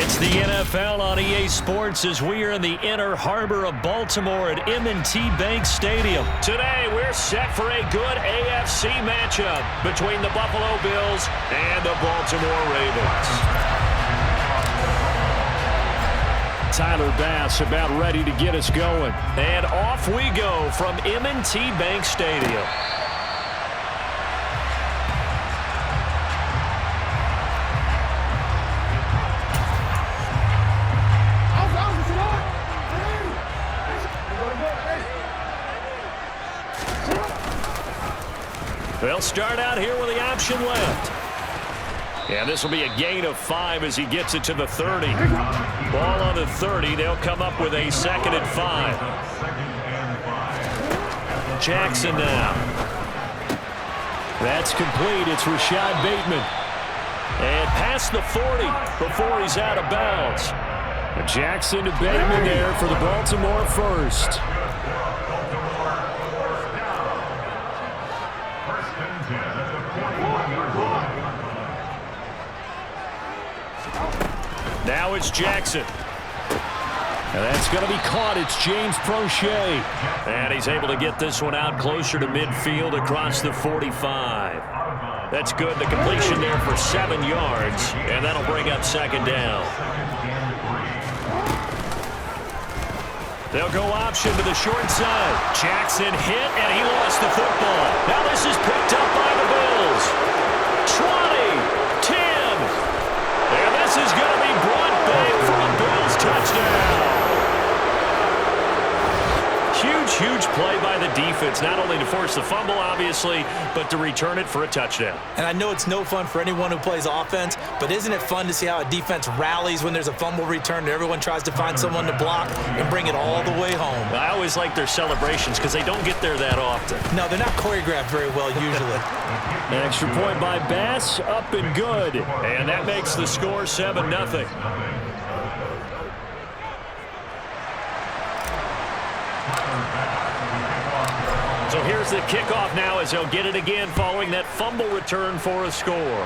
It's the NFL on EA Sports as we are in the inner harbor of Baltimore at M&T Bank Stadium. Today, we're set for a good AFC matchup between the Buffalo Bills and the Baltimore Ravens. Tyler Bass about ready to get us going. And off we go from M&T Bank Stadium. They'll start out here with the option left. And this will be a gain of 5 as he gets it to the 30. Ball on the 30. They'll come up with a 2nd and 5. Jackson now. That's complete. It's Rashad Bateman. And past the 40 before he's out of bounds. Jackson to Bateman there for the Baltimore first. Now it's Jackson. And that's going to be caught. It's James Prochet. And he's able to get this one out closer to midfield across the 45. That's good. The completion there for 7 yards. And that'll bring up 2nd down. They'll go option to the short side. Jackson hit, and he lost the football. Now this is picked up by the Bills. 20, 10. And this is going to be brought back for a Bills touchdown. Huge play by the defense, not only to force the fumble, obviously, but to return it for a touchdown. And I know it's no fun for anyone who plays offense, but isn't it fun to see how a defense rallies when there's a fumble return and everyone tries to find someone to block and bring it all the way home? I always like their celebrations because they don't get there that often. No, they're not choreographed very well usually. An extra point by Bass, up and good. And that makes the score 7-0. So here's the kickoff now as they'll get it again following that fumble return for a score.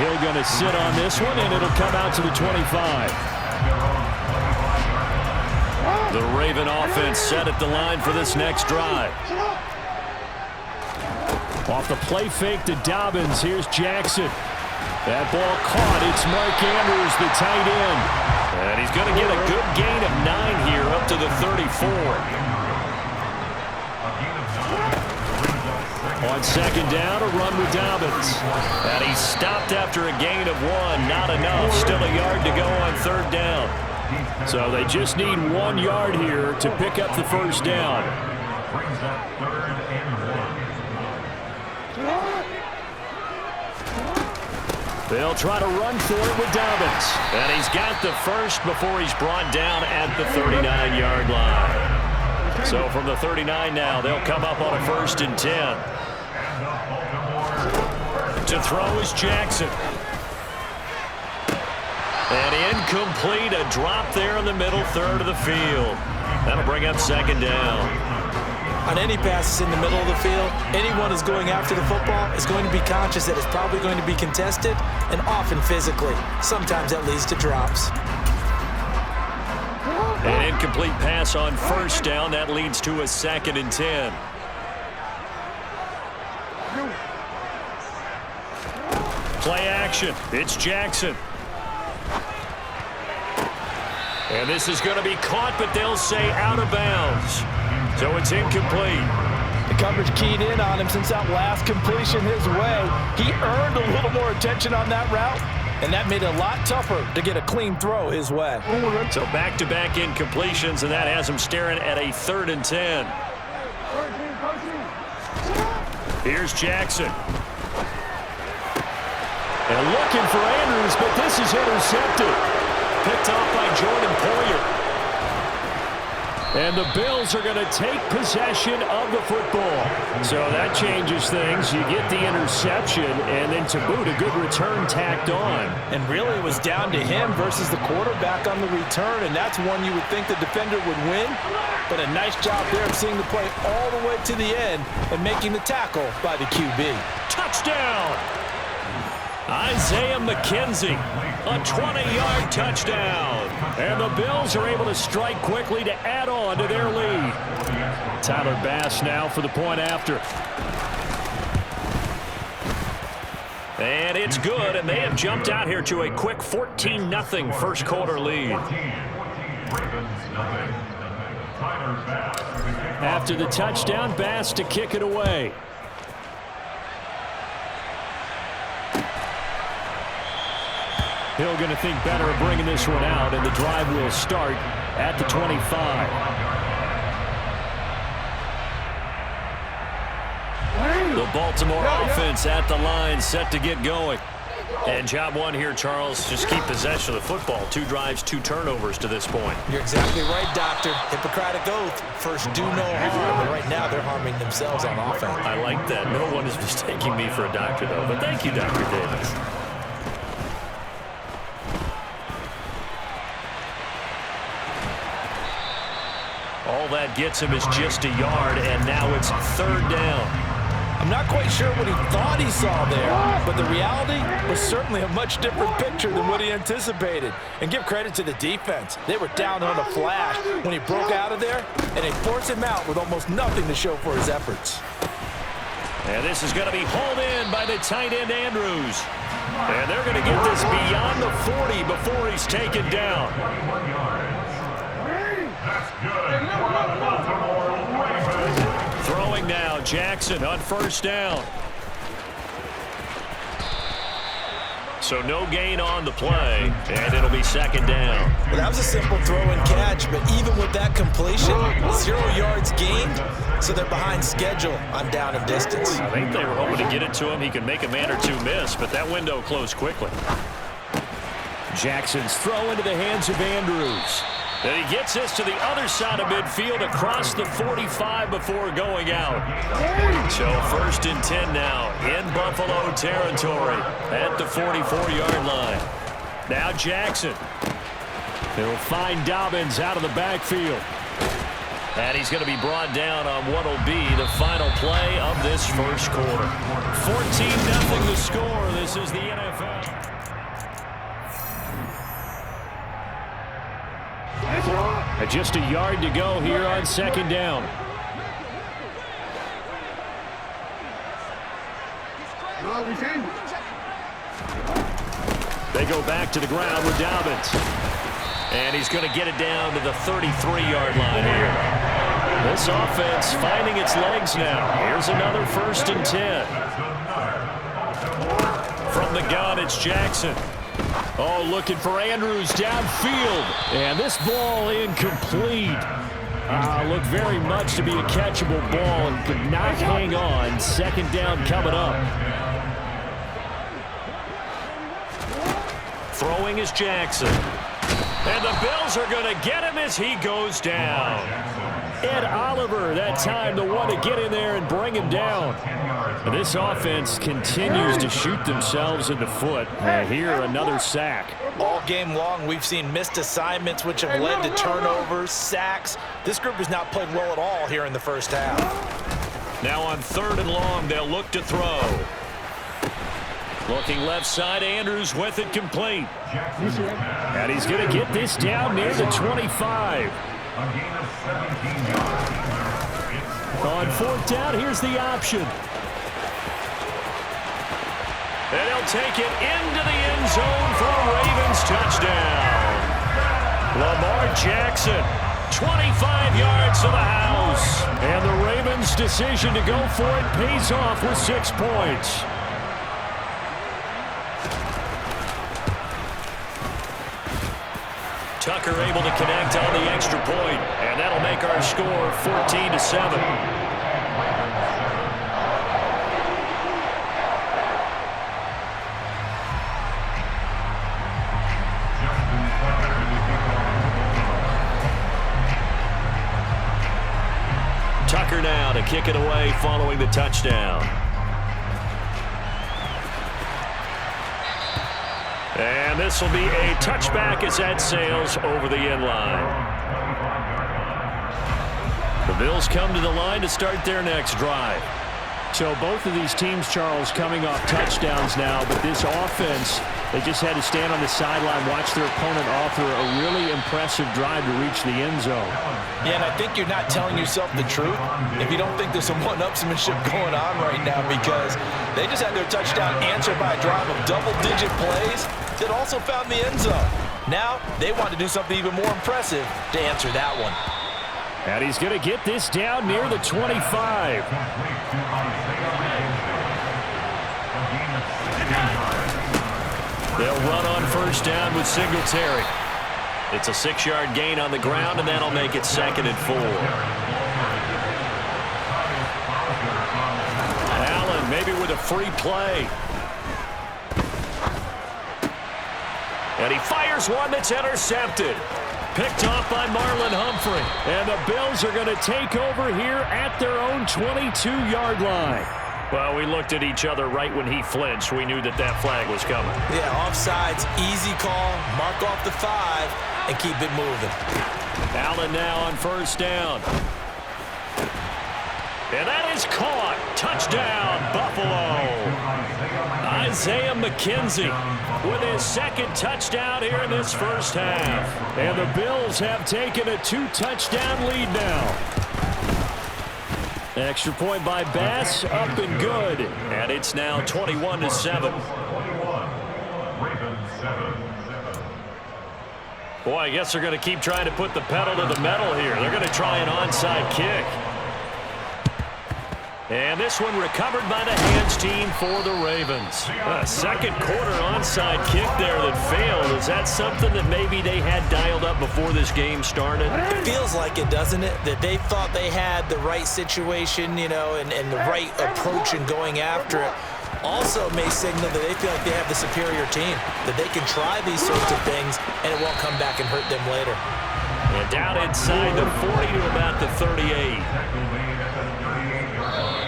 Hill going to sit on this one, and it'll come out to the 25. The Raven offense set at the line for this next drive. Off the play fake to Dobbins. Here's Jackson. That ball caught. It's Mark Andrews, the tight end. And he's going to get a good gain of 9 here up to the 34. On 2nd down, a run with Dobbins. And he stopped after a gain of 1. Not enough. Still a yard to go on 3rd down. So they just need 1 yard here to pick up the first down. They'll try to run for it with Dobbins. And he's got the first before he's brought down at the 39-yard line. So from the 39 now, they'll come up on a 1st and 10. To throw is Jackson. And incomplete, a drop there in the middle third of the field. That'll bring up 2nd down. On any passes in the middle of the field, anyone who's going after the football is going to be conscious that it's probably going to be contested, and often physically. Sometimes that leads to drops. An incomplete pass on 1st down. That leads to a 2nd and 10. Play action. It's Jackson. And this is going to be caught, but they'll say out of bounds. So it's incomplete. The coverage keyed in on him since that last completion his way. He earned a little more attention on that route, and that made it a lot tougher to get a clean throw his way. So back-to-back incompletions, and that has him staring at a 3rd and 10. Here's Jackson. And looking for Andrews, but this is intercepted. Picked off by Jordan Poyer. And the Bills are going to take possession of the football. So that changes things. You get the interception, and then to boot, a good return tacked on. And really, it was down to him versus the quarterback on the return, and that's one you would think the defender would win. But a nice job there of seeing the play all the way to the end and making the tackle by the QB. Touchdown! Isaiah McKenzie, a 20-yard touchdown. And the Bills are able to strike quickly to add on to their lead. Tyler Bass now for the point after. And it's good, and they have jumped out here to a quick 14-0 first quarter lead. After the touchdown, Bass to kick it away. Hill going to think better of bringing this one out, and the drive will start at the 25. The Baltimore offense at the line, set to get going. And job one here, Charles, just keep possession of the football. 2 drives, 2 turnovers to this point. You're exactly right, Doctor. Hippocratic oath. First, do no harm. But right now, they're harming themselves on offense. I like that. No one is mistaking me for a doctor, though. But thank you, Dr. Davis. All that gets him is just a yard, and now it's 3rd down. I'm not quite sure what he thought he saw there, but the reality was certainly a much different picture than what he anticipated. And give credit to the defense. They were down on a flash when he broke out of there, and they forced him out with almost nothing to show for his efforts. And this is going to be hauled in by the tight end, Andrews. And they're going to get this beyond the 40 before he's taken down. Throwing now, Jackson on 1st down. So no gain on the play, and it'll be 2nd down. Well, that was a simple throw and catch, but even with that completion, 0 yards gained, so they're behind schedule on down and distance. I think they were hoping to get it to him. He could make a man or 2 miss, but that window closed quickly. Jackson's throw into the hands of Andrews. And he gets this to the other side of midfield across the 45 before going out. So 1st and 10 now in Buffalo territory at the 44-yard line. Now Jackson. He'll find Dobbins out of the backfield. And he's going to be brought down on what will be the final play of this first quarter. 14-0 the score. This is the NFL. Just a yard to go here on 2nd down. They go back to the ground with Dobbins. And he's going to get it down to the 33-yard line here. This offense finding its legs now. Here's another 1st and 10. From the gun, it's Jackson. Oh, looking for Andrews downfield. And this ball incomplete. Looked very much to be a catchable ball and could not hang on. 2nd down coming up. Throwing is Jackson. And the Bills are going to get him as he goes down. Ed Oliver, that time, the one to get in there and bring him down. And this offense continues to shoot themselves in the foot. And here, another sack. All game long, we've seen missed assignments, which have led to turnovers, sacks. This group has not played well at all here in the first half. Now on 3rd and long, they'll look to throw. Looking left side, Andrews with it complete. And he's going to get this down near the 25. On 4th down, here's the option. And he'll take it into the end zone for a Ravens touchdown. Lamar Jackson, 25 yards to the house. And the Ravens' decision to go for it pays off with 6 points. Tucker able to connect on the extra point, and that'll make our score 14-7. Tucker now to kick it away following the touchdown. And this will be a touchback as that sails over the end line. The Bills come to the line to start their next drive. So both of these teams, Charles, coming off touchdowns now, but this offense, they just had to stand on the sideline, watch their opponent offer a really impressive drive to reach the end zone. Yeah, and I think you're not telling yourself the truth if you don't think there's some one-upsmanship going on right now, because they just had their touchdown answered by a drive of double-digit plays that also found the end zone. Now they want to do something even more impressive to answer that one. And he's going to get this down near the 25. They'll run on first down with Singletary. It's a 6-yard gain on the ground, and that'll make it 2nd and 4. Allen maybe with a free play. And he fires one that's intercepted. Picked off by Marlon Humphrey. And the Bills are going to take over here at their own 22-yard line. Well, we looked at each other right when he flinched. We knew that flag was coming. Yeah, offsides, easy call. Mark off the 5 and keep it moving. Allen now on first down. And that is caught. Touchdown, Buffalo. Isaiah McKenzie with his 2nd touchdown here in this first half. And the Bills have taken a 2-touchdown lead now. Extra point by Bass, up and good. And it's now 21-7. Boy, I guess they're going to keep trying to put the pedal to the metal here. They're going to try an onside kick. And this one recovered by the hands team for the Ravens. A second quarter onside kick there that failed. Is that something that maybe they had dialed up before this game started? It feels like it, doesn't it? That they thought they had the right situation, you know, and the right approach in going after it. Also may signal that they feel like they have the superior team, that they can try these sorts of things and it won't come back and hurt them later. And down inside the 40 to about the 38.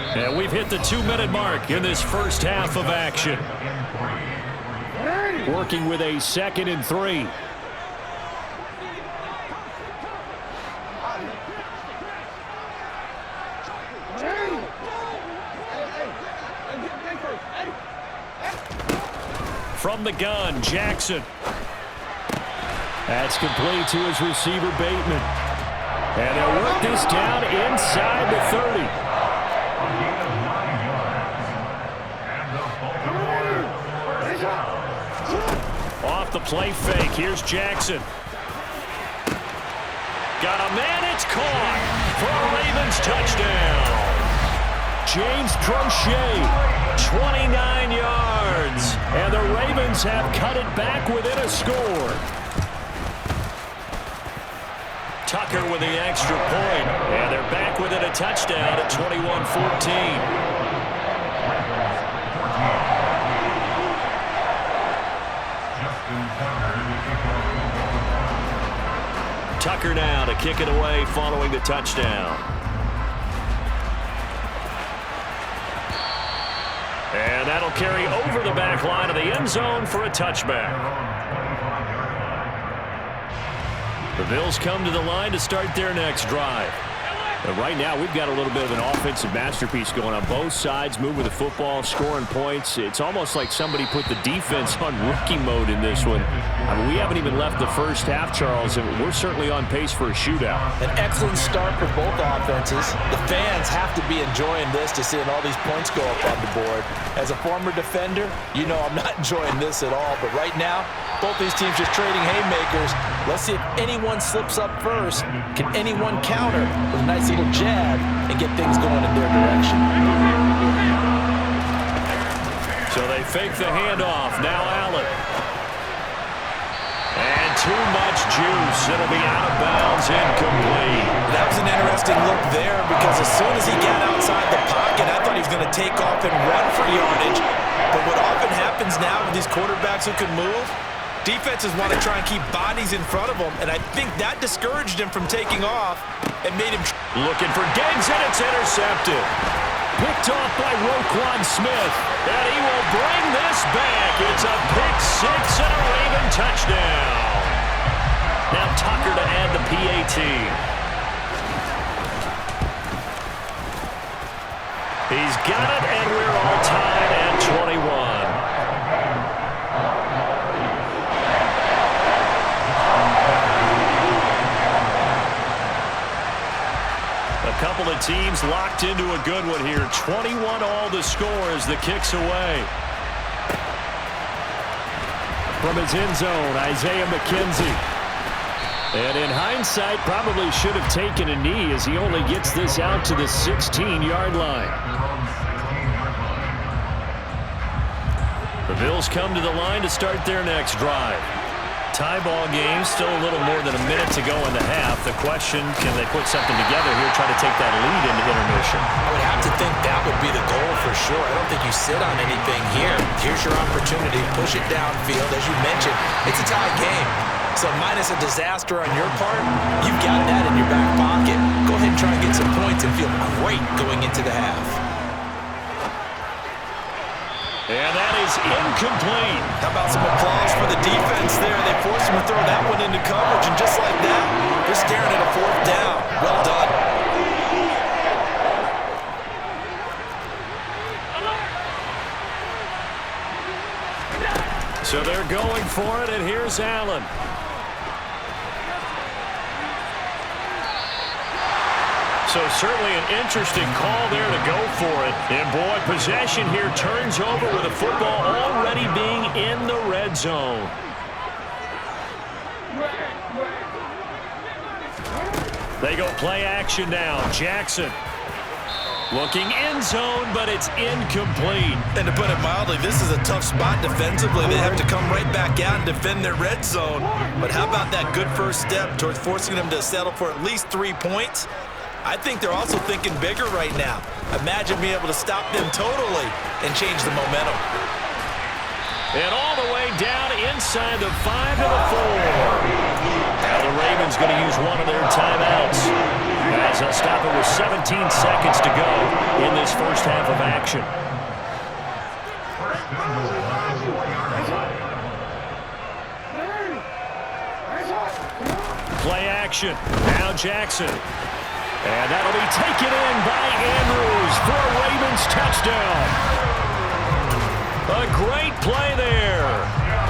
And we've hit the 2-minute mark in this first half of action. Working with a 2nd and 3. From the gun, Jackson. That's complete to his receiver, Bateman. And they'll work this down inside the 30. Off the play fake, here's Jackson. Got a man, it's caught for a Ravens touchdown. James Prochet, 29 yards. And the Ravens have cut it back within a score. Tucker with the extra point. And they're back within a touchdown at 21-14. Tucker now to kick it away following the touchdown. And that'll carry over the back line of the end zone for a touchback. The Bills come to the line to start their next drive. But right now, we've got a little bit of an offensive masterpiece going on. Both sides moving the football, scoring points. It's almost like somebody put the defense on rookie mode in this one. I mean, we haven't even left the first half, Charles, and we're certainly on pace for a shootout. An excellent start for both offenses. The fans have to be enjoying this, to seeing all these points go up on the board. As a former defender, you know I'm not enjoying this at all. But right now, both these teams just trading haymakers. Let's see if anyone slips up first. Can anyone counter with a nice little jab and get things going in their direction? So they fake the handoff. Now Allen. And too much juice. It'll be out of bounds, incomplete. That was an interesting look there, because as soon as he got outside the pocket, I thought he was going to take off and run for yardage. But what often happens now with these quarterbacks who can move, defenses want to try and keep bodies in front of them, and I think that discouraged him from taking off and made him looking for Diggs, and it's intercepted. Picked off by Roquan Smith, and he will bring this back. It's a pick six and a Raven touchdown. Now Tucker to add the PAT. He's got it, and we're all tied at 21. A couple of teams locked into a good one here. 21 all the score as the kick's away. From his end zone, Isaiah McKenzie. And in hindsight, probably should have taken a knee as he only gets this out to the 16-yard line. The Bills come to the line to start their next drive. Tie ball game, still a little more than a minute to go in the half. The question, can they put something together here, try to take that lead into intermission? I would have to think that would be the goal for sure. I don't think you sit on anything here. Here's your opportunity. Push it downfield. As you mentioned, it's a tie game. So minus a disaster on your part, you've got that in your back pocket. Go ahead and try and get some points and feel great going into the half. And that is incomplete. How about some applause for the defense there? They forced him to throw that one into coverage, and just like that, they're staring at a fourth down. Well done. So they're going for it, and here's Allen. So certainly an interesting call there to go for it. And boy, possession here turns over with the football already being in the red zone. They go play action now. Jackson looking end zone, but it's incomplete. And to put it mildly, this is a tough spot defensively. They have to come right back out and defend their red zone. But how about that good first step towards forcing them to settle for at least 3 points? I think they're also thinking bigger right now. Imagine being able to stop them totally and change the momentum. And all the way down inside the 5 to the 4. Now the Ravens going to use one of their timeouts as they'll stop it with 17 seconds to go in this first half of action. Play action. Now Jackson. And that'll be taken in by Andrews for a Ravens touchdown. A great play there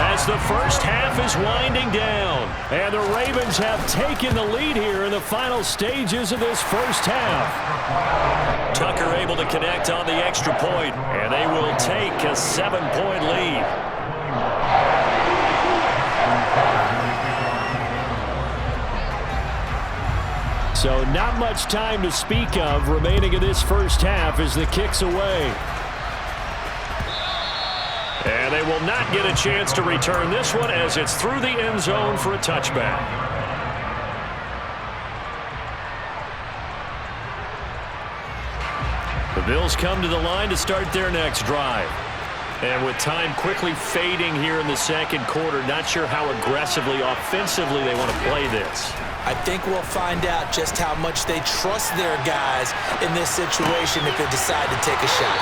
as the first half is winding down. And the Ravens have taken the lead here in the final stages of this first half. Tucker able to connect on the extra point, and they will take a 7-point lead. So not much time to speak of remaining in this first half as the kick's away. And they will not get a chance to return this one as it's through the end zone for a touchback. The Bills come to the line to start their next drive. And with time quickly fading here in the second quarter, not sure how aggressively, offensively they want to play this. I think we'll find out just how much they trust their guys in this situation if they decide to take a shot.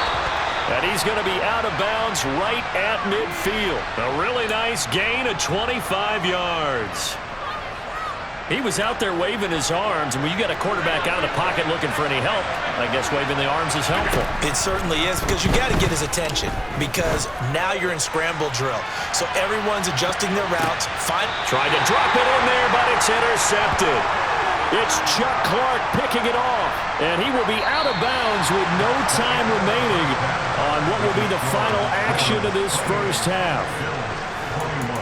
And he's going to be out of bounds right at midfield. A really nice gain of 25 yards. He was out there waving his arms, and when you got a quarterback out of the pocket looking for any help, I guess waving the arms is helpful. It certainly is, because you got to get his attention, because now you're in scramble drill. So everyone's adjusting their routes. Tried to drop it in there, but it's intercepted. It's Chuck Clark picking it off, and he will be out of bounds with no time remaining on what will be the final action of this first half.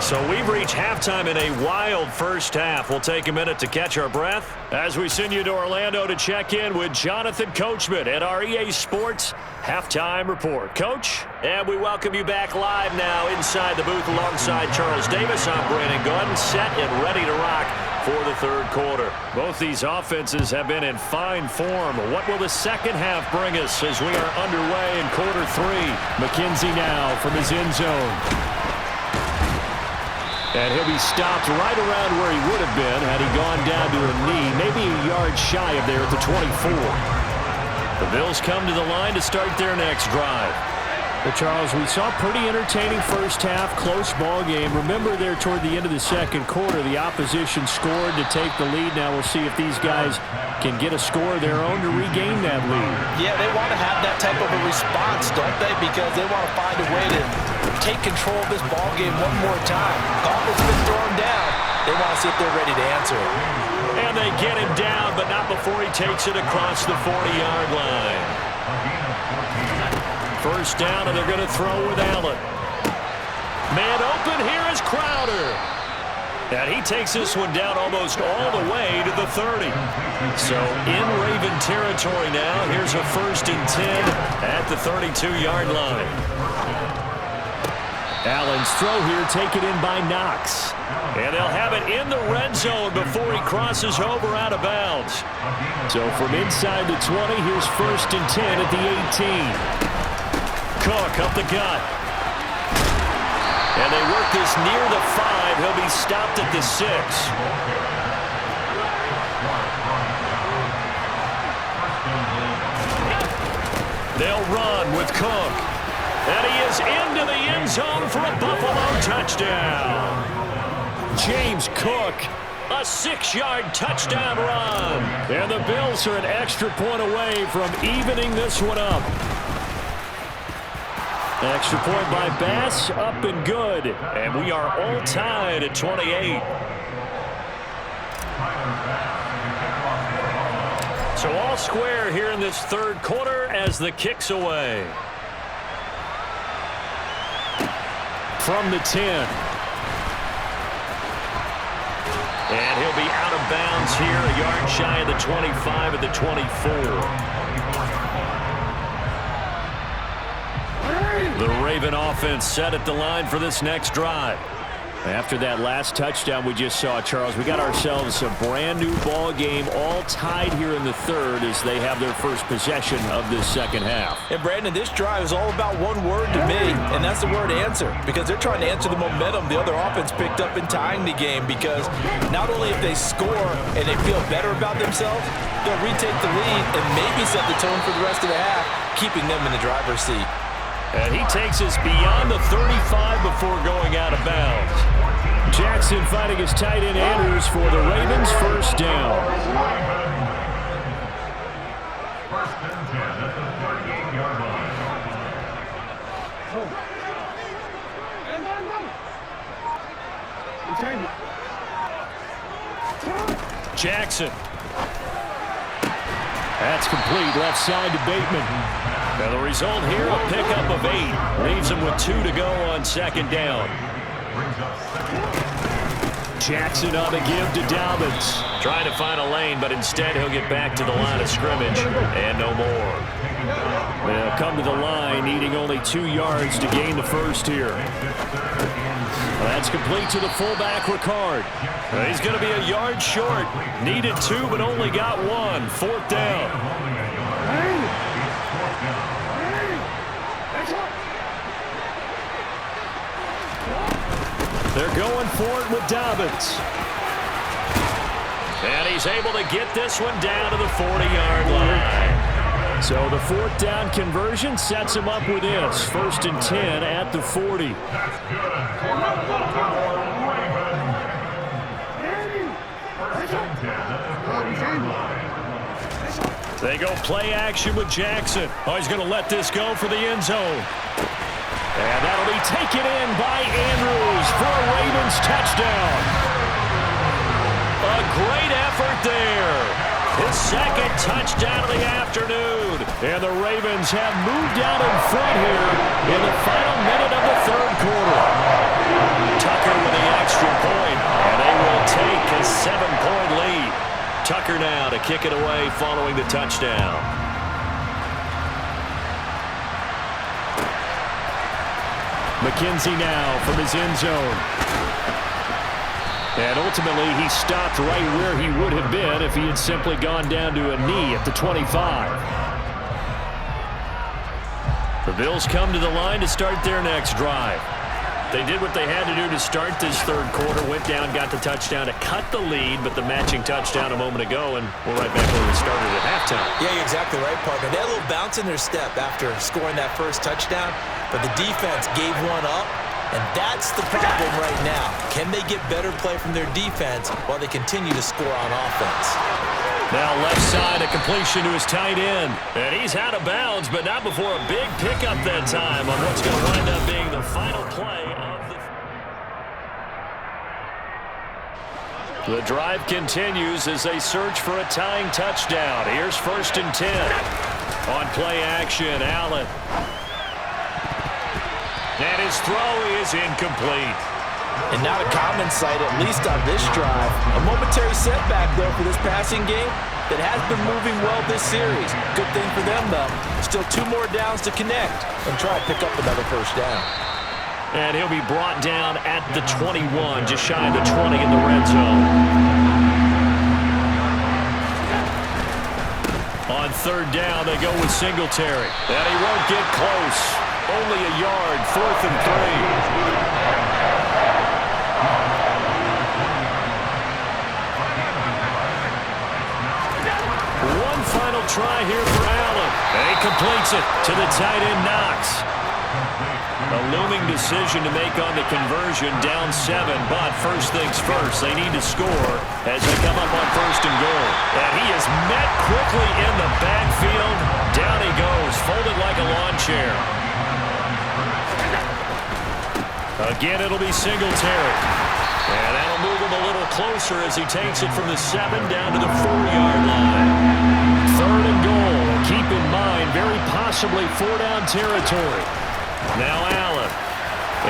So we've reached halftime in a wild first half. We'll take a minute to catch our breath as we send you to Orlando to check in with Jonathan Coachman at our EA Sports Halftime Report. Coach, and we welcome you back live now inside the booth alongside Charles Davis. I'm Brandon Gunn, set and ready to rock for the third quarter. Both these offenses have been in fine form. What will the second half bring us as we are underway in quarter three? McKenzie now from his end zone. And he'll be stopped right around where he would have been had he gone down to a knee, maybe a yard shy of there at the 24. The Bills come to the line to start their next drive. Well, Charles, we saw pretty entertaining first half, close ball game. Remember there toward the end of the second quarter, the opposition scored to take the lead. Now we'll see if these guys can get a score of their own to regain that lead. Yeah, they want to have that type of a response, don't they? Because they want to find a way to take control of this ball game one more time. Gauntlet's been thrown down. They want to see if they're ready to answer it. And they get him down, but not before he takes it across the 40-yard line. First down, and they're going to throw with Allen. Man open, here is Crowder. And he takes this one down almost all the way to the 30. So in Raven territory now, here's a 1st and 10 at the 32-yard line. Allen's throw here taken in by Knox. And they'll have it in the red zone before he crosses over out of bounds. So from inside the 20, here's 1st and 10 at the 18. Cook up the gut. And they work this near the 5. He'll be stopped at the 6. They'll run with Cook. And he is into the end zone for a Buffalo touchdown. James Cook, a 6-yard touchdown run. And the Bills are an extra point away from evening this one up. Extra point by Bass, up and good. And we are all tied at 28. So all square here in this third quarter as the kick's away. From the 10. And he'll be out of bounds here, a yard shy of the 25 at the 24. The Raven offense set at the line for this next drive. After that last touchdown we just saw, Charles, we got ourselves a brand new ball game, all tied here in the third as they have their first possession of this second half. And Brandon, this drive is all about one word to me, and that's the word answer, because they're trying to answer the momentum the other offense picked up in tying the game, because not only if they score and they feel better about themselves, they'll retake the lead and maybe set the tone for the rest of the half, keeping them in the driver's seat. And he takes us beyond the 35 before going out of bounds. Jackson fighting his tight end Andrews for the Ravens' first down. First and 10 at the 38-yard line. Jackson. That's complete, left side to Bateman. Now the result here, a pickup of 8. Leaves him with 2 to go on second down. Jackson on the give to Dobbins. Trying to find a lane, but instead he'll get back to the line of scrimmage. And no more. They'll come to the line, needing only 2 yards to gain the first here. That's complete to the fullback, Ricard. He's going to be a yard short. Needed 2, but only got 1. Fourth down. They're going for it with Dobbins. And he's able to get this one down to the 40-yard line. So the fourth down conversion sets him up with this. 1st and 10 at the 40. They go play action with Jackson. Oh, he's going to let this go for the end zone. And that'll be taken in by Andrews for a Ravens touchdown. A great effort there. His second touchdown of the afternoon. And the Ravens have moved out in front here in the final minute of the third quarter. Tucker with the extra point, and they will take a 7-point lead. Tucker now to kick it away following the touchdown. McKenzie now from his end zone. And ultimately, he stopped right where he would have been if he had simply gone down to a knee at the 25. The Bills come to the line to start their next drive. They did what they had to do to start this third quarter, went down, got the touchdown to cut the lead, but the matching touchdown a moment ago, and we're right back where we started at halftime. Yeah, you're exactly right, partner. They had a little bounce in their step after scoring that first touchdown, but the defense gave one up, and that's the problem right now. Can they get better play from their defense while they continue to score on offense? Now left side, a completion to his tight end. And he's out of bounds, but not before a big pickup that time on what's going to wind up being the final play of the drive continues as they search for a tying touchdown. Here's 1st and 10. On play action, Allen. And his throw is incomplete. And not a common sight, at least on this drive. A momentary setback, though, for this passing game that has been moving well this series. Good thing for them, though. Still 2 more downs to connect and try to pick up another first down. And he'll be brought down at the 21, just shy of the 20 in the red zone. On 3rd down, they go with Singletary. And he won't get close. Only a yard, 4th and 3. Final try here for Allen. And he completes it to the tight end, Knox. A looming decision to make on the conversion, down 7. But first things first, they need to score as they come up on 1st and goal. And he is met quickly in the backfield. Down he goes, folded like a lawn chair. Again, it'll be Singletary. And that'll move him a little closer as he takes it from the 7 down to the 4-yard line. 3rd and goal. Keep in mind, very possibly 4-down territory. Now Allen.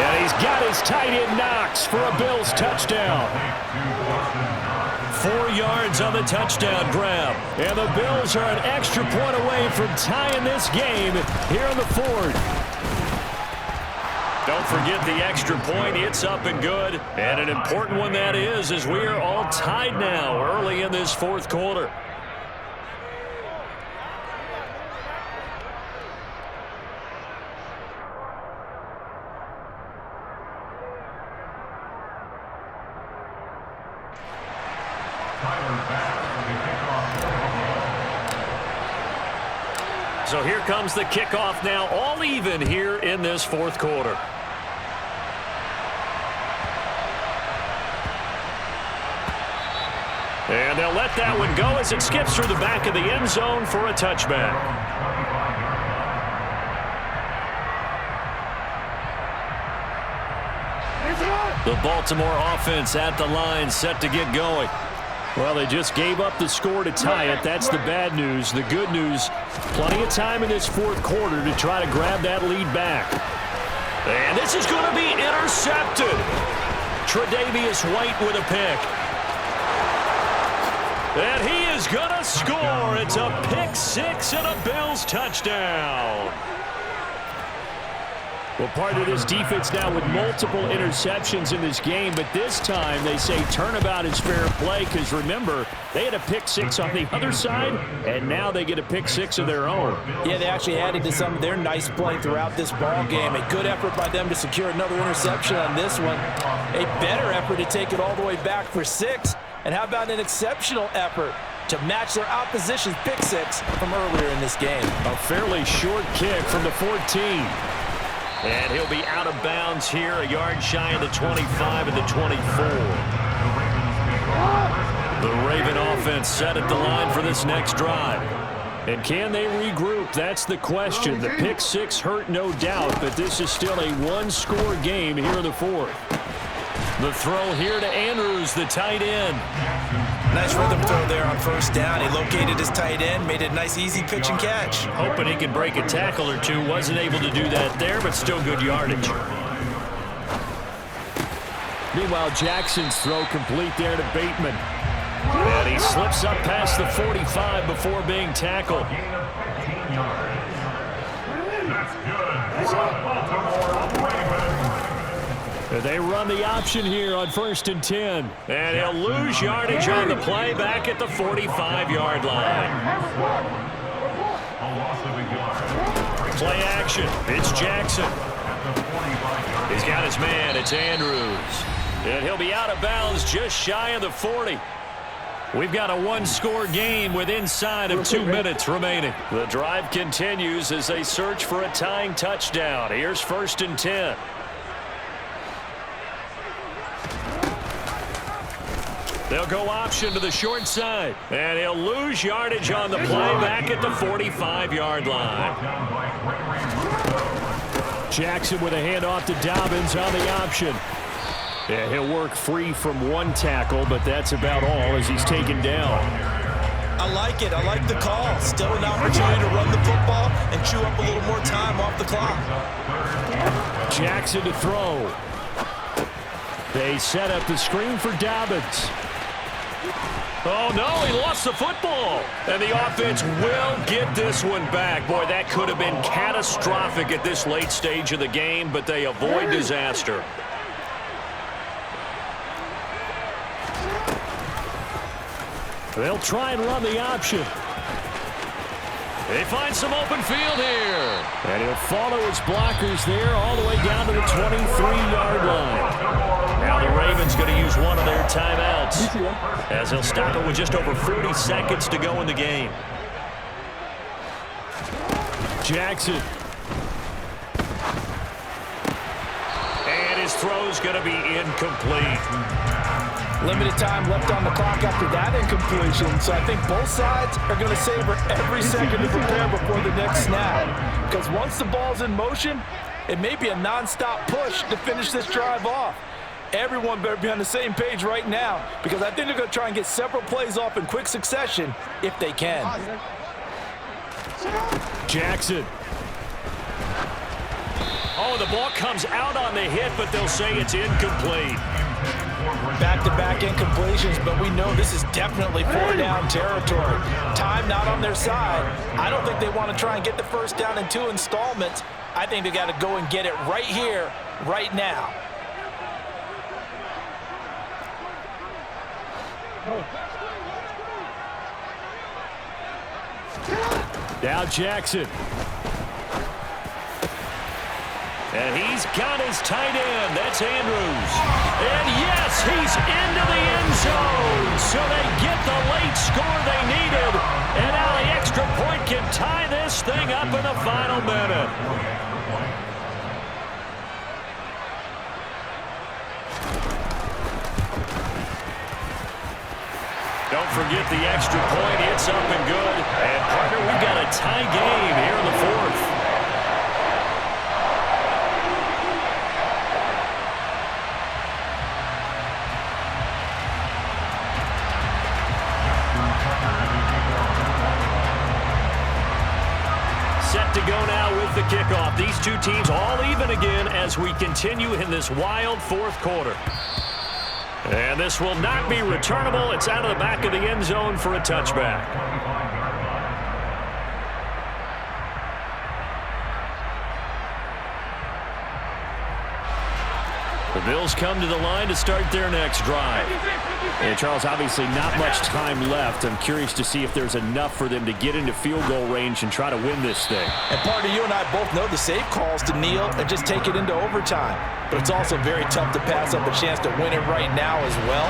And he's got his tight end Knox for a Bills touchdown. 4 yards on the touchdown grab. And the Bills are an extra point away from tying this game here in the 4th. Don't forget the extra point. It's up and good. And an important one that is, as we are all tied now early in this 4th quarter. So here comes the kickoff now, all even here in this 4th quarter. And they'll let that one go as it skips through the back of the end zone for a touchback. The Baltimore offense at the line, set to get going. Well, they just gave up the score to tie it. That's the bad news. The good news, plenty of time in this 4th quarter to try to grab that lead back. And this is going to be intercepted. Tre'Davious White with a pick. And he is going to score. It's a pick-6 and a Bills touchdown. Well, part of this defense now with multiple interceptions in this game, but this time they say turnabout is fair play because, remember, they had a pick-6 on the other side, and now they get a pick-6 of their own. Yeah, they actually added to some of their nice play throughout this ball game. A good effort by them to secure another interception on this one. A better effort to take it all the way back for 6. And how about an exceptional effort to match their opposition's pick-6 from earlier in this game? A fairly short kick from the 14. And he'll be out of bounds here, a yard shy of the 25 and the 24. The Raven offense set at the line for this next drive. And can they regroup? That's the question. The pick-6 hurt, no doubt, but this is still a one-score game here in the 4th. The throw here to Andrews, the tight end. Nice rhythm throw there on 1st down. He located his tight end, made it a nice, easy pitch and catch. Hoping he could break a tackle or two. Wasn't able to do that there, but still good yardage. Meanwhile, Jackson's throw complete there to Bateman. And he slips up past the 45 before being tackled. They run the option here on 1st and 10. And he'll lose yardage on the play back at the 45-yard line. Play action. It's Jackson. He's got his man. It's Andrews. And he'll be out of bounds just shy of the 40. We've got a one-score game with inside of 2 minutes remaining. The drive continues as they search for a tying touchdown. Here's 1st and 10. They'll go option to the short side. And he'll lose yardage on the play back at the 45-yard line. Jackson with a handoff to Dobbins on the option. Yeah, he'll work free from one tackle, but that's about all as he's taken down. I like it. I like the call. Still an opportunity to run the football and chew up a little more time off the clock. Jackson to throw. They set up the screen for Dobbins. Oh, no, he lost the football. And the offense will get this one back. Boy, that could have been catastrophic at this late stage of the game, but they avoid disaster. They'll try and run the option. They find some open field here. And he'll follow his blockers there all the way down to the 23-yard line. Now the Ravens going to use one of their timeouts as they'll stop it with just over 40 seconds to go in the game. Jackson. And his throw's going to be incomplete. Limited time left on the clock after that incompletion, so I think both sides are going to savor every second to prepare before the next snap. Because once the ball's in motion, it may be a non-stop push to finish this drive off. Everyone better be on the same page right now, because I think they're going to try and get several plays off in quick succession if they can. Jackson. Oh, the ball comes out on the hit, but they'll say it's incomplete. Back-to-back incompletions, but we know this is definitely 4-down territory. Time not on their side. I don't think they want to try and get the first down in 2 installments. I think they got to go and get it right here, right now. Now Jackson. And he's got his tight end. That's Andrews. And yes, he's into the end zone. So they get the late score they needed. And now the extra point can tie this thing up in the final minute. Don't forget the extra point. It's up and good. And, partner, we've got a tie game here in the 4th. Set to go now with the kickoff. These two teams all even again as we continue in this wild 4th quarter. And this will not be returnable. It's out of the back of the end zone for a touchback. The Bills come to the line to start their next drive. And Charles, obviously not much time left. I'm curious to see if there's enough for them to get into field goal range and try to win this thing. And partner, you and I both know the safe calls to kneel and just take it into overtime. But it's also very tough to pass up a chance to win it right now as well.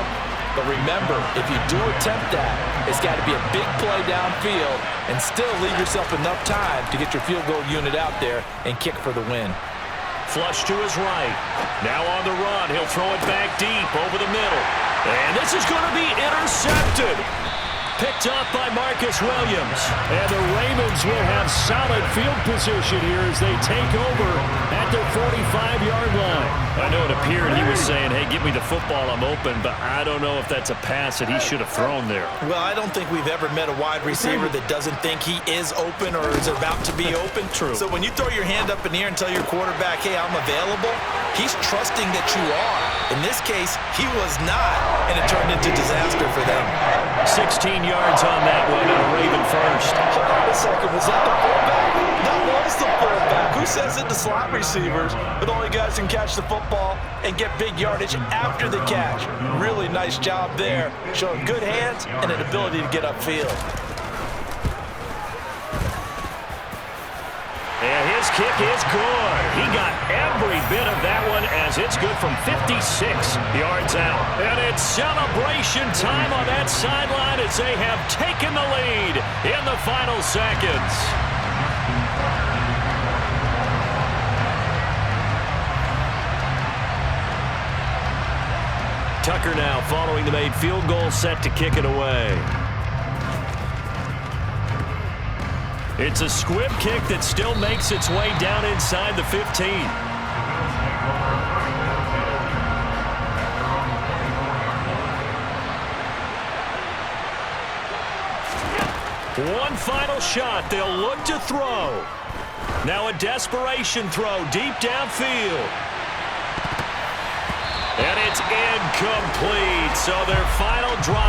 But remember, if you do attempt that, it's got to be a big play downfield and still leave yourself enough time to get your field goal unit out there and kick for the win. Flush to his right. Now on the run. He'll throw it back deep over the middle. And this is going to be intercepted. Picked up by Marcus Williams. And the Ravens will have solid field position here as they take over at their 45-yard line. I know it appeared he was saying, hey, give me the football, I'm open, but I don't know if that's a pass that he should have thrown there. Well, I don't think we've ever met a wide receiver that doesn't think he is open or is about to be open. True. So when you throw your hand up in the air and tell your quarterback, hey, I'm available, he's trusting that you are. In this case, he was not, and it turned into disaster for them. 16 yards on that one, and a Raven first. Hold on a second, was that the fullback? That was the fullback. Who says it to slot receivers, but only guys can catch the football and get big yardage after the catch. Really nice job there, showing good hands and an ability to get upfield. And his kick is good. He got every bit of that one as it's good from 56 yards out. And it's celebration time on that sideline as they have taken the lead in the final seconds. Tucker now following the made field goal, set to kick it away. It's a squib kick that still makes its way down inside the 15. One final shot. They'll look to throw. Now a desperation throw deep downfield. And it's incomplete. So their final drive